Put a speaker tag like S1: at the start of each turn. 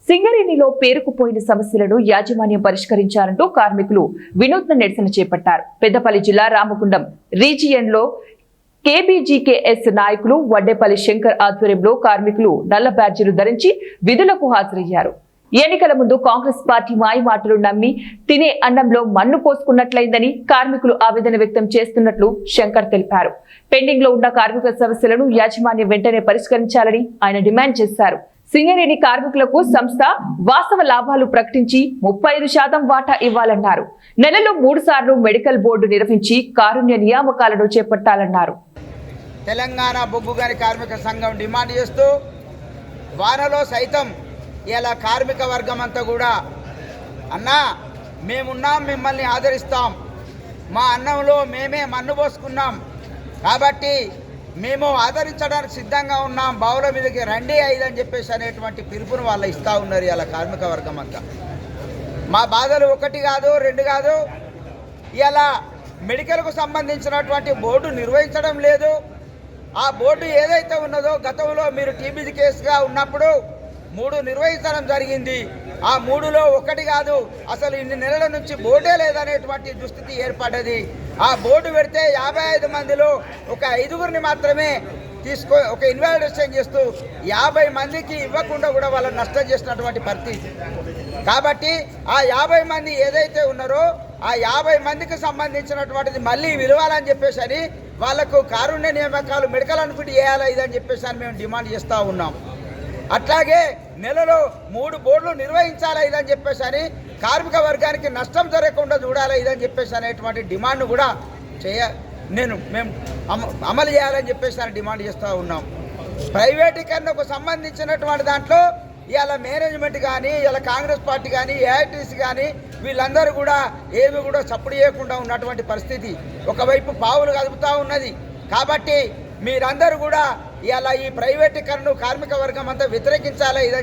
S1: సింగరేణిలో పేరుకుపోయిన సమస్యలను యాజమాన్యం పరిష్కరించాలంటూ కార్మికులు వినూత్న నిరసన చేపట్టారు. పెద్దపల్లి జిల్లా రామగుండం రీజియన్లో కేబీజీకేఎస్ నాయకులు వడ్డేపల్లి శంకర్ ఆధ్వర్యంలో కార్మికులు నల్ల బ్యాడ్జీలు ధరించి విధులకు హాజరయ్యారు. ఎన్నికల ముందు కాంగ్రెస్ పార్టీ మాయమాటలు నమ్మి తినే అన్నంలో మన్ను పోసుకున్నట్లయిందని కార్మికులు ఆవేదన వ్యక్తం చేస్తున్నట్లు శంకర్ తెలిపారు. పెండింగ్ లో ఉన్న కార్మిక సమస్యలను యాజమాన్యం వెంటనే పరిష్కరించాలని ఆయన డిమాండ్ చేశారు. సింగరేణి కార్మికులకు సంస్థ వాస్తవ లాభాలు ప్రకటించి 35% వాటా ఇవ్వాలన్నారు. నెలలో 3 సార్లు మెడికల్ బోర్డు నిర్వహించి కారుణ్య నియామకాలను చేపట్టాలన్నారు.
S2: తెలంగాణ బొగ్గుగని కార్మిక సంఘం డిమాండ్ చేస్తూ వానలో సైతం ఇలా కార్మిక వర్గం అంతా కూడా అన్నా మేమున్నాం, మిమ్మల్ని ఆదరిస్తాం, మా అన్నంలో మేమే మన్ను పోసుకున్నాం కాబట్టి మేము ఆదరించడానికి సిద్ధంగా ఉన్నాం, బావుల మీదకి రండి అని చెప్పేసి అనేటువంటి పిలుపును వాళ్ళు ఇస్తూ ఉన్నారు. ఇలా కార్మిక వర్గం అంతా మా బాధలు 1 కాదు 2 కాదు. ఇలా మెడికల్కు సంబంధించినటువంటి బోర్డు నిర్వహించడం లేదు. ఆ బోర్డు ఏదైతే ఉన్నదో గతంలో మీరు టీబీజీ కేసుగా ఉన్నప్పుడు 3 నిర్వహించడం జరిగింది. ఆ 3లో 1 కాదు, అసలు ఇన్ని నెలల నుంచి బోర్డే లేదనేటువంటి దుస్థితి ఏర్పడ్డది. ఆ బోర్డు పెడితే 55 మందిలో ఒక 5గురిని మాత్రమే ఒక ఇన్వాలిడేషన్ చేస్తూ 50 మందికి ఇవ్వకుండా కూడా వాళ్ళని నష్టం చేసినటువంటి పరిస్థితి. కాబట్టి ఆ 50 మంది ఏదైతే ఉన్నారో ఆ 50 మందికి సంబంధించినటువంటిది మళ్ళీ విలువాలని చెప్పేసి అని వాళ్లకు కారుణ్య నియామకాలు మెడికల్ అన్ఫిట్ చేయాలి ఇదని చెప్పేసి అని మేము డిమాండ్ చేస్తూ ఉన్నాం. అట్లాగే నెలలో 3 బోర్డులు నిర్వహించాలి ఇదని చెప్పేసి అని కార్మిక వర్గానికి నష్టం జరగకుండా చూడాలి ఇదని చెప్పేసి అనేటువంటి డిమాండ్ కూడా మేము అమలు చేయాలని చెప్పేసి అని డిమాండ్ చేస్తూ ఉన్నాం. ప్రైవేటీకరణకు సంబంధించినటువంటి దాంట్లో ఇవాళ మేనేజ్మెంట్ కానీ ఇలా కాంగ్రెస్ పార్టీ కానీ ఏఐటీసీ కానీ వీళ్ళందరూ కూడా ఏమి కూడా చప్పుడు చేయకుండా ఉన్నటువంటి పరిస్థితి. ఒకవైపు పావులు కదుపుతూ ఉన్నది. కాబట్టి మీరందరూ కూడా ఇలా ఈ ప్రైవేటీకరణను కార్మిక వర్గం అంతా వ్యతిరేకించాలి ఇదని